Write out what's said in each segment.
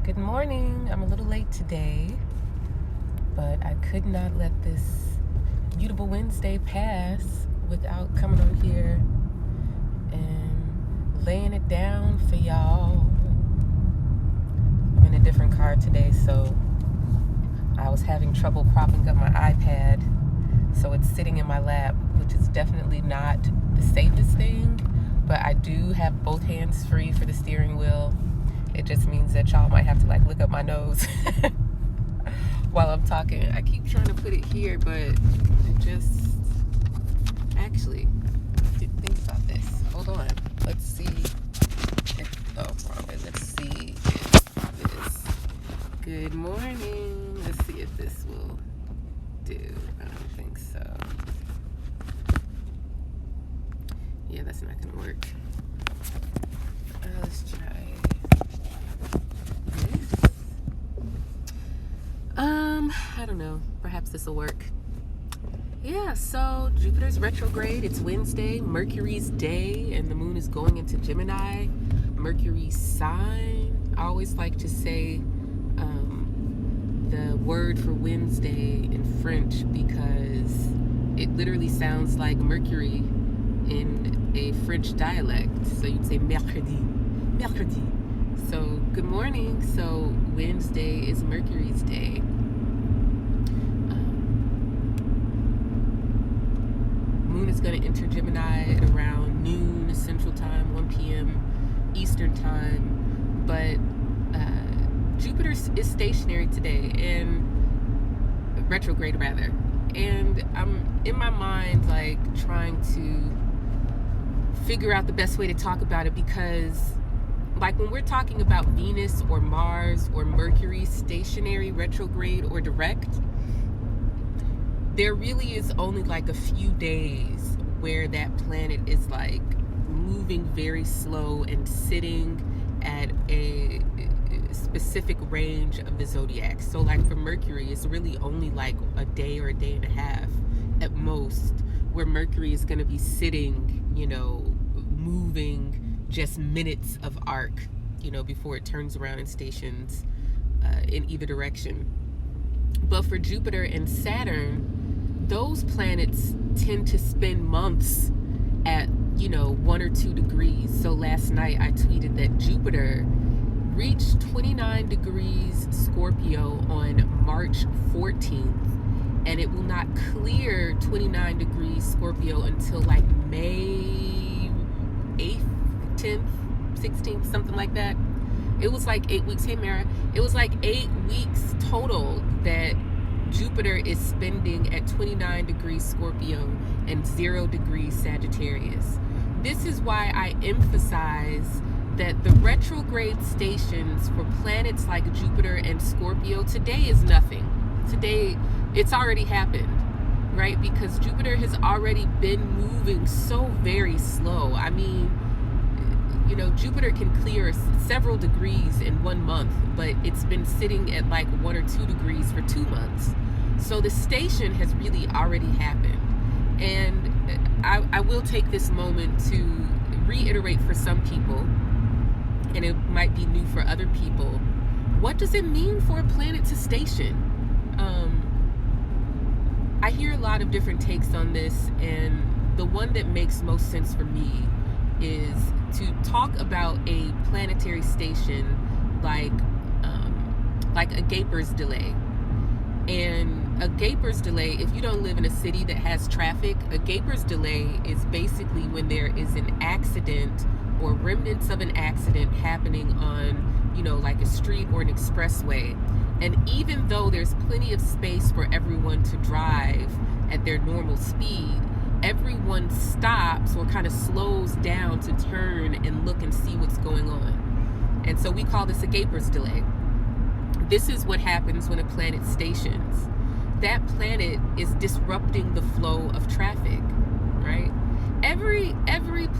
Good morning. I'm a little late today, but I could not let this beautiful Wednesday pass without coming on here and laying it down for y'all. I'm in a different car today, so I was having trouble propping up my iPad, so it's sitting in my lap, which is definitely not the safest thing, but I do have both hands free for the steering wheel. It just means that y'all might have to look up my nose while I'm talking. I keep trying to put it here, but it just actually didn't think about this. Hold on. Let's see. Wrong way. Let's see if this. Good morning. Let's see if this will do. I don't think so. Yeah, that's not gonna work. Let's try. I don't know. Perhaps this will work. Yeah, so Jupiter's retrograde. It's Wednesday, Mercury's day, and the moon is going into Gemini, Mercury's sign. I always like to say the word for Wednesday in French because it literally sounds like Mercury in a French dialect. So you'd say mercredi, mercredi. So good morning. So Wednesday is Mercury's day. Moon is going to enter Gemini at around noon Central Time, 1 p.m. Eastern Time. But Jupiter is stationary today, and retrograde rather. And I'm in my mind trying to figure out the best way to talk about it, because when we're talking about Venus or Mars or Mercury stationary, retrograde, or direct, there really is only a few days where that planet is moving very slow and sitting at a specific range of the zodiac. So for Mercury, it's really only a day or a day and a half at most where Mercury is going to be sitting, moving just minutes of arc, before it turns around and stations in either direction. But for Jupiter and Saturn, those planets tend to spend months at 1 or 2 degrees. So last night I tweeted that Jupiter reached 29 degrees Scorpio on March 14th, and it will not clear 29 degrees Scorpio until May 8th, 10th, 16th, something like that. It was 8 weeks. Hey Mara, it was 8 weeks total that Jupiter is spending at 29 degrees Scorpio and 0 degrees Sagittarius. This is why I emphasize that the retrograde stations for planets like Jupiter and Scorpio today is nothing. Today, it's already happened, right? Because Jupiter has already been moving so very slow. I mean, Jupiter can clear several degrees in 1 month, but it's been sitting at 1 or 2 degrees for 2 months. So the station has really already happened. And I will take this moment to reiterate for some people, and it might be new for other people, what does it mean for a planet to station? I hear a lot of different takes on this, and the one that makes most sense for me is to talk about a planetary station like a Gaper's delay. And a Gaper's delay, if you don't live in a city that has traffic, a Gaper's delay is basically when there is an accident or remnants of an accident happening on, a street or an expressway. And even though there's plenty of space for everyone to drive at their normal speed, everyone stops or kind of slows down to turn and look and see what's going on. And so we call this a Gaper's delay. This is what happens when a planet stations. That planet is disrupting the flow of traffic, right? Every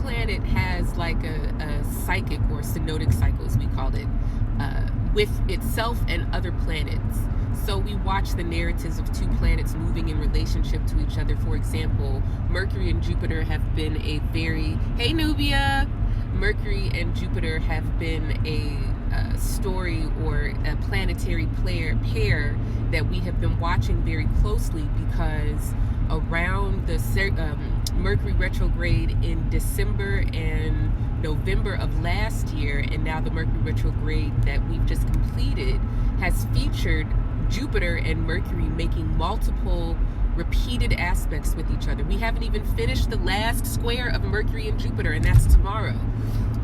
planet has a psychic or synodic cycle, as we call it, with itself and other planets. So we watch the narratives of two planets moving in relationship to each other. For example, Mercury and Jupiter have been a very, hey Nubia, Mercury and Jupiter have been a story or a planetary pair that we have been watching very closely, because around the Mercury retrograde in December and November of last year, and now the Mercury retrograde that we've just completed, has featured Jupiter and Mercury making multiple repeated aspects with each other. We haven't even finished the last square of Mercury and Jupiter, and that's tomorrow.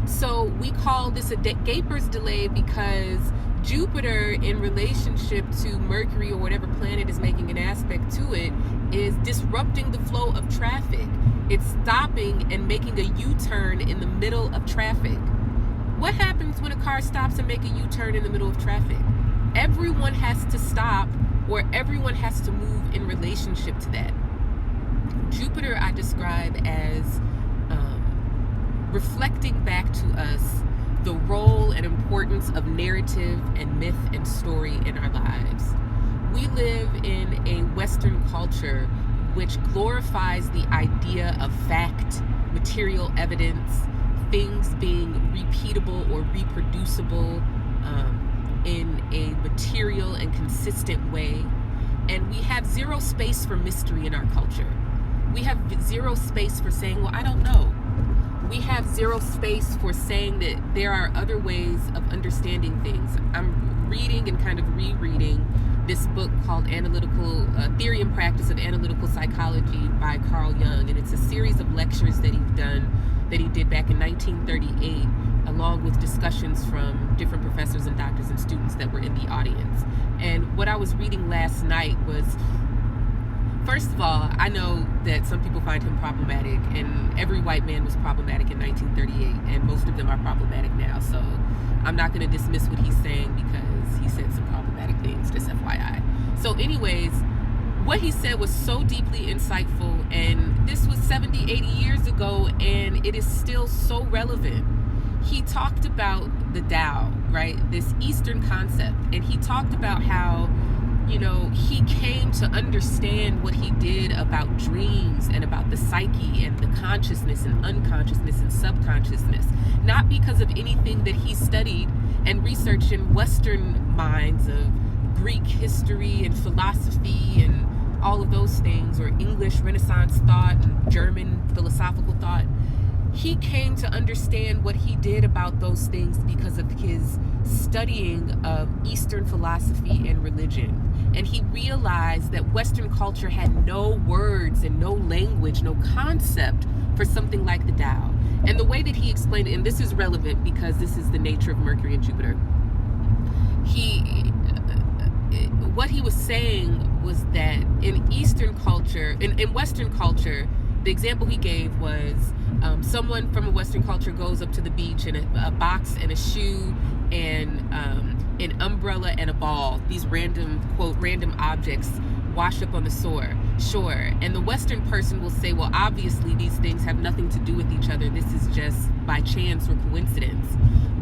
So we call this a Gaper's delay, because Jupiter, in relationship to Mercury or whatever planet is making an aspect to it, is disrupting the flow of traffic. It's stopping and making a U-turn in the middle of traffic. What happens when a car stops and make a U-turn in the middle of traffic? Everyone has to stop, or everyone has to move in relationship to that. Jupiter I describe as reflecting back to us the role and importance of narrative and myth and story in our lives. We live in a Western culture which glorifies the idea of fact, material evidence, things being repeatable or reproducible in a material and consistent way. And we have zero space for mystery in our culture. We have zero space for saying, well, I don't know. We have zero space for saying that there are other ways of understanding things. I'm reading and kind of rereading this book called Analytical Theory and Practice of Analytical Psychology by Carl Jung, and it's a series of lectures that he did back in 1938, along with discussions from different professors and doctors and students that were in the audience. And what I was reading last night was, first of all, I know that some people find him problematic, and every white man was problematic in 1938, and most of them are problematic now. So I'm not going to dismiss what he's saying because he said some problematic things, just FYI. So anyways, what he said was so deeply insightful, and this was 70, 80 years ago, and it is still so relevant. He talked about the Tao, right? This Eastern concept, and he talked about how, you know, he came to understand what he did about dreams and about the psyche and the consciousness and unconsciousness and subconsciousness, not because of anything that he studied and researched in Western minds of Greek history and philosophy and all of those things, or English Renaissance thought and German philosophical thought. He came to understand what he did about those things because of his studying of Eastern philosophy and religion. And he realized that Western culture had no words and no language, no concept for something like the Tao. And the way that he explained it, and this is relevant because this is the nature of Mercury and Jupiter, what he was saying was that in Eastern culture, in Western culture, the example he gave was someone from a Western culture goes up to the beach in a box and a shoe and an umbrella and a ball. These random, quote, random objects wash up on the shore. And the Western person will say, well, obviously these things have nothing to do with each other. This is just by chance or coincidence.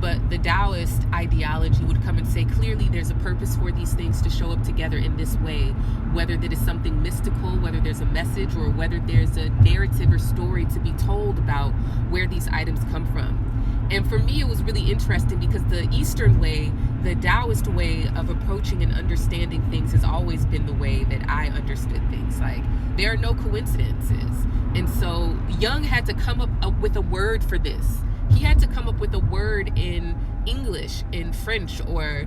But the Taoist ideology would come and say, clearly there's a purpose for these things to show up together in this way, whether that is something mystical, whether there's a message, or whether there's a narrative or story to be told about where these items come from. And for me, it was really interesting because the Eastern way, the Taoist way of approaching and understanding things has always been the way that I understood things. Like, there are no coincidences. And so Jung had to come up with a word for this. He had to come up with a word in English, in French, or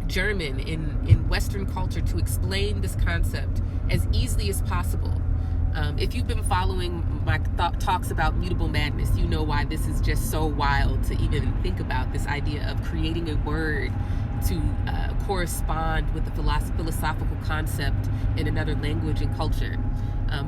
German, in Western culture to explain this concept as easily as possible. If you've been following my talks about mutable madness, you know why this is just so wild to even think about, this idea of creating a word to correspond with the philosophical concept in another language and culture.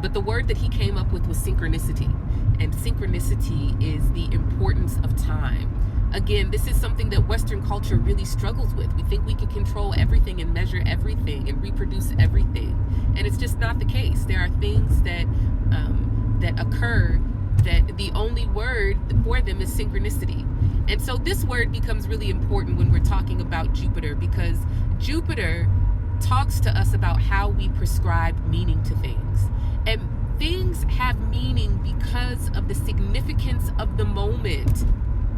But the word that he came up with was synchronicity. And synchronicity is the importance of time. Again, this is something that Western culture really struggles with. We think we can control everything and measure everything and reproduce everything. And it's just not the case. There are things that occur that the only word for them is synchronicity. And so this word becomes really important when we're talking about Jupiter, because Jupiter talks to us about how we prescribe meaning to things. And things have meaning because of the significance of the moment.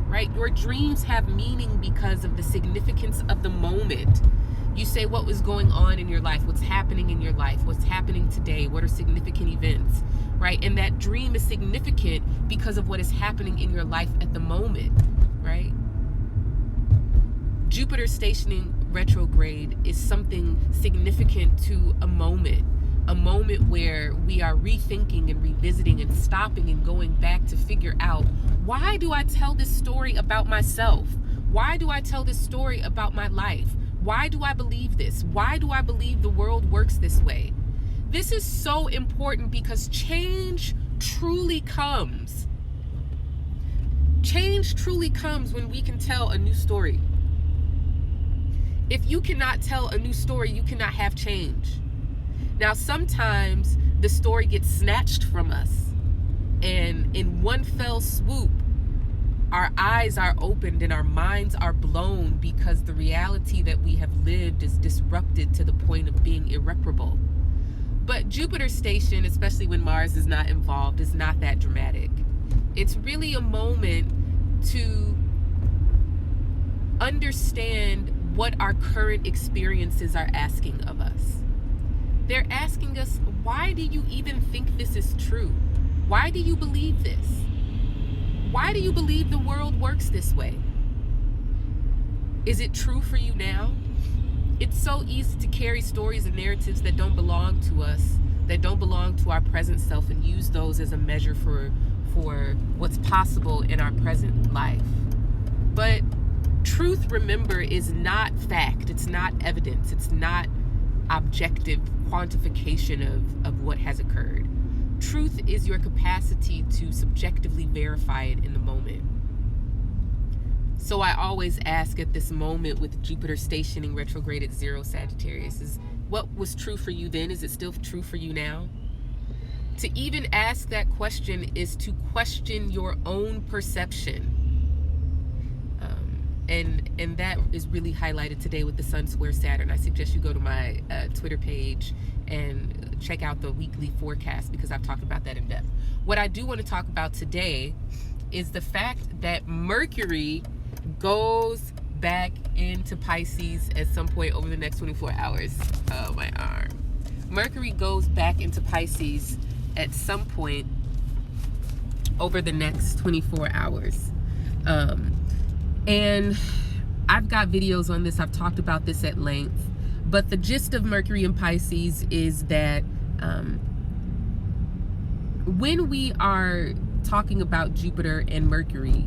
right? Your dreams have meaning because of the significance of the moment. You say what was going on in your life, what's happening in your life, what's happening today, what are significant events, right? And that dream is significant because of what is happening in your life at the moment, right? Jupiter stationing retrograde is something significant to a moment where we are rethinking and revisiting and stopping and going back to figure out, why do I tell this story about myself? Why do I tell this story about my life? Why do I believe this? Why do I believe the world works this way? This is so important because change truly comes. Change truly comes when we can tell a new story. If you cannot tell a new story, you cannot have change. Now, sometimes the story gets snatched from us, and in one fell swoop, our eyes are opened and our minds are blown because the reality that we have lived is disrupted to the point of being irreparable. But Jupiter station, especially when Mars is not involved, is not that dramatic. It's really a moment to understand what our current experiences are asking of us. They're asking us, why do you even think this is true? Why do you believe this? Why do you believe the world works this way? Is it true for you now? It's so easy to carry stories and narratives that don't belong to us, that don't belong to our present self, and use those as a measure for what's possible in our present life. But truth, remember, is not fact. It's not evidence. It's not objective quantification of what has occurred. Truth is your capacity to subjectively verify it in the moment. So I always ask at this moment with Jupiter stationing retrograde at 0 Sagittarius, is what was true for you then? Is it still true for you now? To even ask that question is to question your own perception. And that is really highlighted today with the Sun square Saturn. I suggest you go to my Twitter page and check out the weekly forecast because I've talked about that in depth. What I do want to talk about today is the fact that Mercury goes back into Pisces at some point over the next 24 hours. Oh, my arm. Mercury goes back into Pisces at some point over the next 24 hours. And I've got videos on this. I've talked about this at length. But the gist of Mercury in Pisces is that when we are talking about Jupiter and Mercury,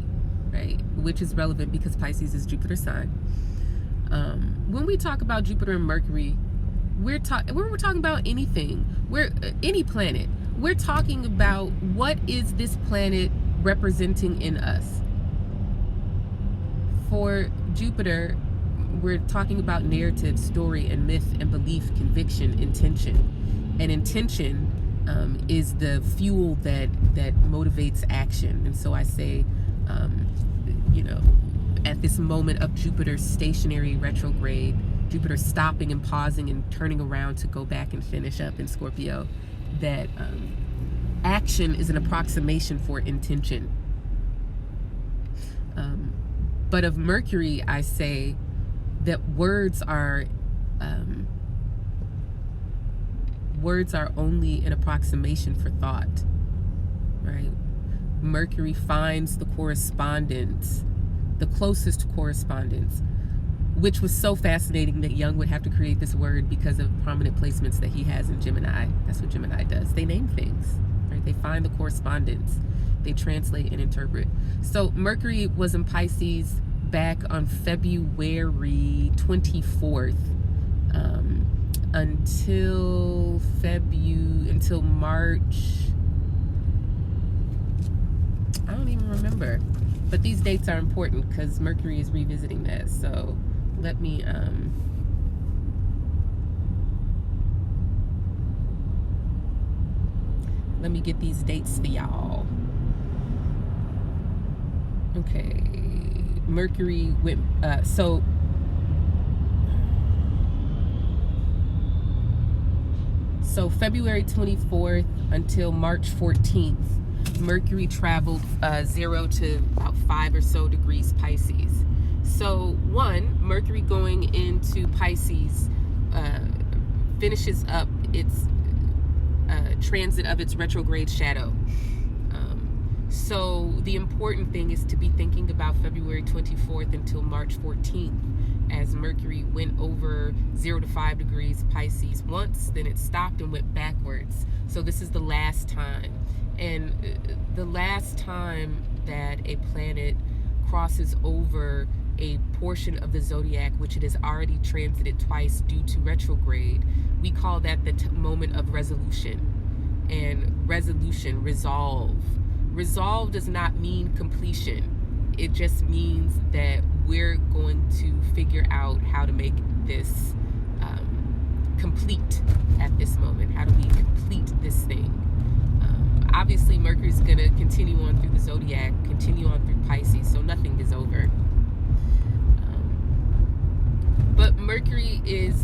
right, which is relevant because Pisces is Jupiter's sign. When we talk about Jupiter and Mercury, we're talking about anything. Any planet. We're talking about what is this planet representing in us. For Jupiter, we're talking about narrative, story, and myth, and belief, conviction, intention. And intention is the fuel that motivates action. And so I say, at this moment of Jupiter's stationary retrograde, Jupiter stopping and pausing and turning around to go back and finish up in Scorpio, that action is an approximation for intention. But of Mercury, I say that words are only an approximation for thought, right? Mercury finds the correspondence, the closest correspondence, which was so fascinating that Jung would have to create this word because of prominent placements that he has in Gemini. That's what Gemini does. They name things, right? They find the correspondence. They translate and interpret. So Mercury was in Pisces back on February 24th until March. I don't even remember. But these dates are important because Mercury is revisiting that. So let me get these dates for y'all. Okay, Mercury went, so February 24th until March 14th. Mercury traveled 0 to about 5 or so degrees Pisces. So Mercury going into Pisces finishes up its transit of its retrograde shadow. So the important thing is to be thinking about February 24th until March 14th, as Mercury went over 0 to 5 degrees Pisces once, then it stopped and went backwards. So this is the last time. And the last time that a planet crosses over a portion of the zodiac, which it has already transited twice due to retrograde, we call that the moment of resolution. And resolution, resolve. Resolve does not mean completion. It just means that we're going to figure out how to make this complete at this moment. How do we complete this thing? Obviously, Mercury's going to continue on through the zodiac, continue on through Pisces, so nothing is over. But Mercury is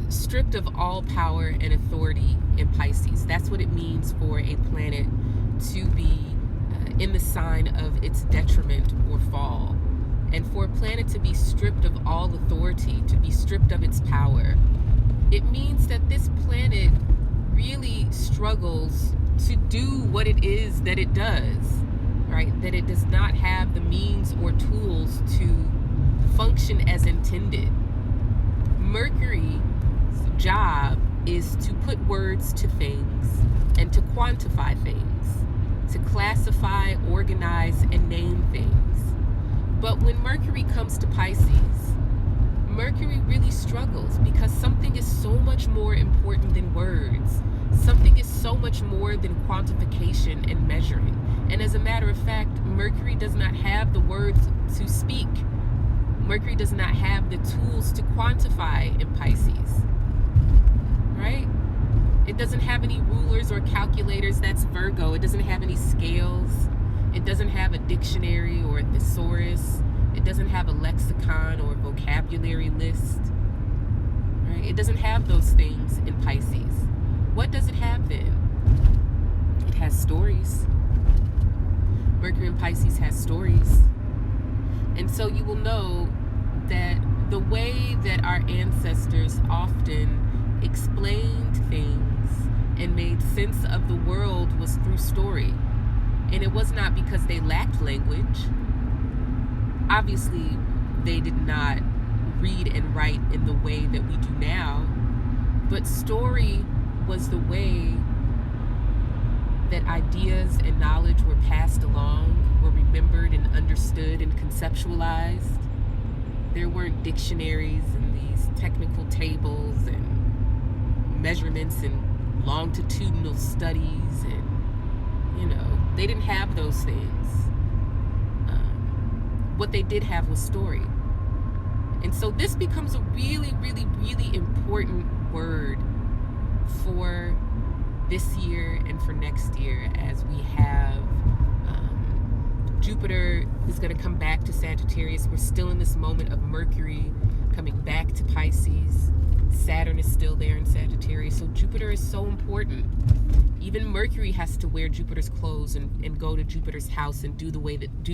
stripped of all power and authority in Pisces. That's what it means for a planet to be in the sign of its detriment or fall. And for a planet to be stripped of all authority, to be stripped of its power, it means that this planet really struggles to do what it is that it does, right? That it does not have the means or tools to function as intended. Mercury's job is to put words to things and to quantify things, to classify, organize, and name things. But when Mercury comes to Pisces, Mercury really struggles because something is so much more important than words. Something is so much more than quantification and measuring. And as a matter of fact, Mercury does not have the words to speak. Mercury does not have the tools to quantify in Pisces, right? It doesn't have any rulers or calculators. That's Virgo. It doesn't have any scales. It doesn't have a dictionary or a thesaurus. It doesn't have a lexicon or vocabulary list, right? It doesn't have those things in Pisces. What does it have then? It has stories. Mercury in Pisces has stories. And so you will know that the way that our ancestors often explained things and made sense of the world was through story. And it was not because they lacked language. Obviously, they did not read and write in the way that we do now, but story was the way that ideas and knowledge were passed along, were remembered and understood and conceptualized. There weren't dictionaries and these technical tables and measurements and longitudinal studies, and they didn't have those things. What they did have was story. And so this becomes a really, really, really important word for this year and for next year, as we have Jupiter is going to come back to Sagittarius. We're still in this moment of Mercury coming back to Pisces. Saturn is still there in Sagittarius. So Jupiter is so important. Even Mercury has to wear Jupiter's clothes and go to Jupiter's house and do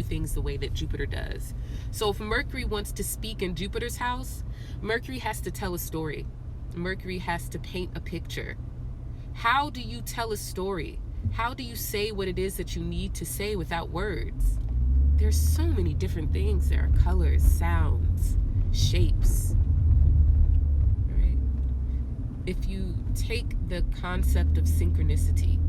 things the way that Jupiter does. So if Mercury wants to speak in Jupiter's house, Mercury has to tell a story. Mercury has to paint a picture. How do you tell a story? How do you say what it is that you need to say without words? There's so many different things. There are colors, sounds, shapes. Right? If you take the concept of synchronicity,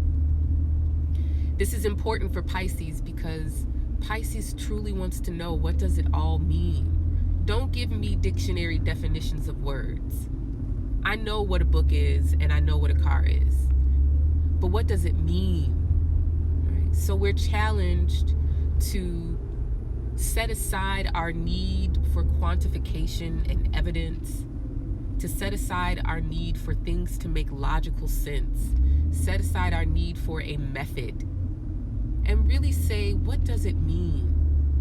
this is important for Pisces because Pisces truly wants to know, what does it all mean? Don't give me dictionary definitions of words. I know what a book is and I know what a car is. But what does it mean? Right? So we're challenged to set aside our need for quantification and evidence, to set aside our need for things to make logical sense, set aside our need for a method, and really say, what does it mean?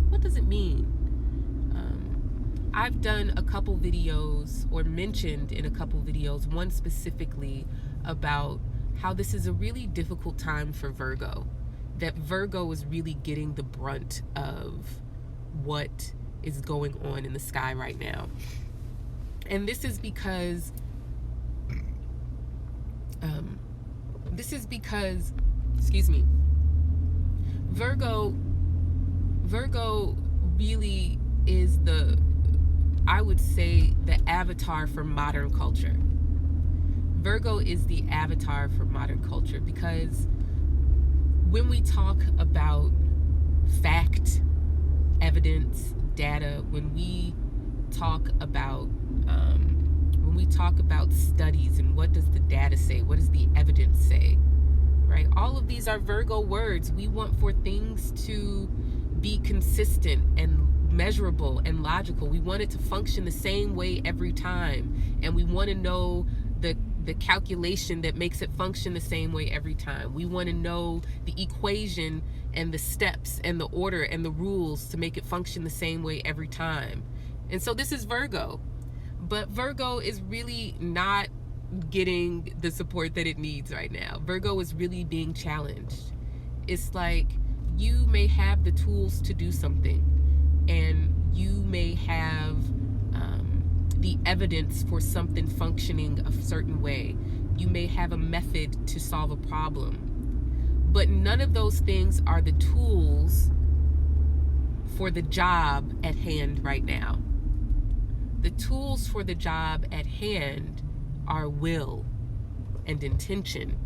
What does it mean? I've done a couple videos, or mentioned in a couple videos, one specifically about how this is a really difficult time for Virgo, that Virgo is really getting the brunt of what is going on in the sky right now. And this is because excuse me, Virgo really is I would say, the avatar for modern culture. Virgo is the avatar for modern culture, because when we talk about fact, evidence, data, when we talk about studies and what does the data say, what does the evidence say, right? All of these are Virgo words. We want for things to be consistent and measurable and logical. We want it to function the same way every time, and we want to know the calculation that makes it function the same way every time. We want to know the equation and the steps and the order and the rules to make it function the same way every time. And so this is Virgo. But Virgo is really not getting the support that it needs right now. Virgo is really being challenged. It's like, you may have the tools to do something, and you may have the evidence for something functioning a certain way. You may have a method to solve a problem, but none of those things are the tools for the job at hand right now. The tools for the job at hand are will and intention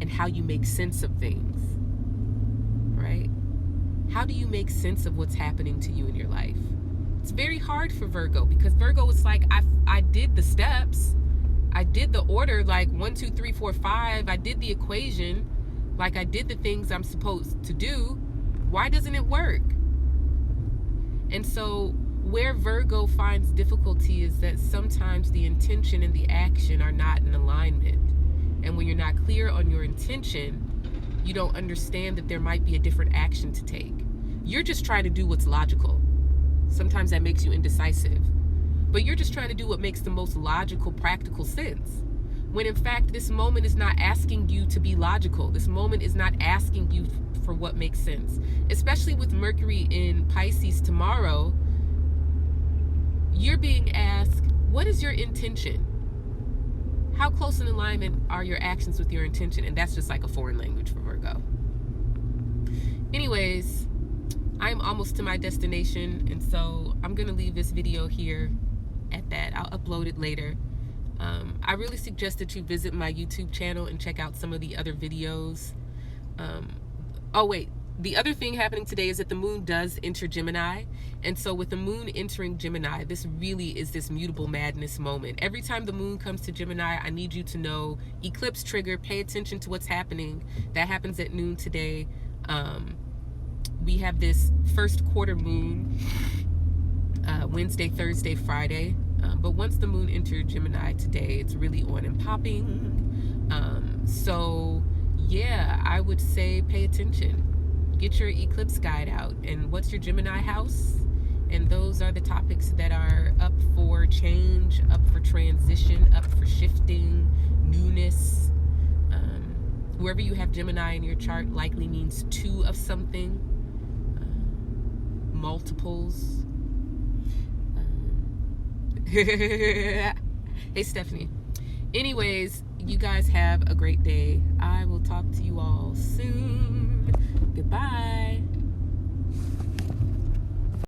and how you make sense of things, right? How do you make sense of what's happening to you in your life? It's very hard for Virgo, because Virgo is like, I did the steps. I did the order, like 1, 2, 3, 4, 5. I did the equation. Like, I did the things I'm supposed to do. Why doesn't it work? And so where Virgo finds difficulty is that sometimes the intention and the action are not in alignment. And when you're not clear on your intention, you don't understand that there might be a different action to take. You're just trying to do what's logical. Sometimes that makes you indecisive. But you're just trying to do what makes the most logical, practical sense. When in fact, this moment is not asking you to be logical. This moment is not asking you for what makes sense. Especially with Mercury in Pisces tomorrow, you're being asked, what is your intention? How close in alignment are your actions with your intention? And that's just like a foreign language for Virgo. Anyways, I'm almost to my destination, and so I'm gonna leave this video here at that. I'll upload it later. I really suggest that you visit my YouTube channel and check out some of the other videos. Oh wait, the other thing happening today is that the moon does enter Gemini, and so with the moon entering Gemini, this really is this mutable madness moment. Every time the moon comes to Gemini, I need you to know, eclipse trigger, pay attention to what's happening. That happens at noon today. We have this first quarter moon Wednesday, Thursday, Friday. But once the moon entered Gemini today, it's really on and popping. So yeah, I would say pay attention. Get your eclipse guide out. And what's your Gemini house? And those are the topics that are up for change, up for transition, up for shifting, newness. Whoever you have Gemini in your chart likely means 2 of something. Multiples. Hey Stephanie. Anyways, you guys have a great day. I will talk to you all soon. Goodbye.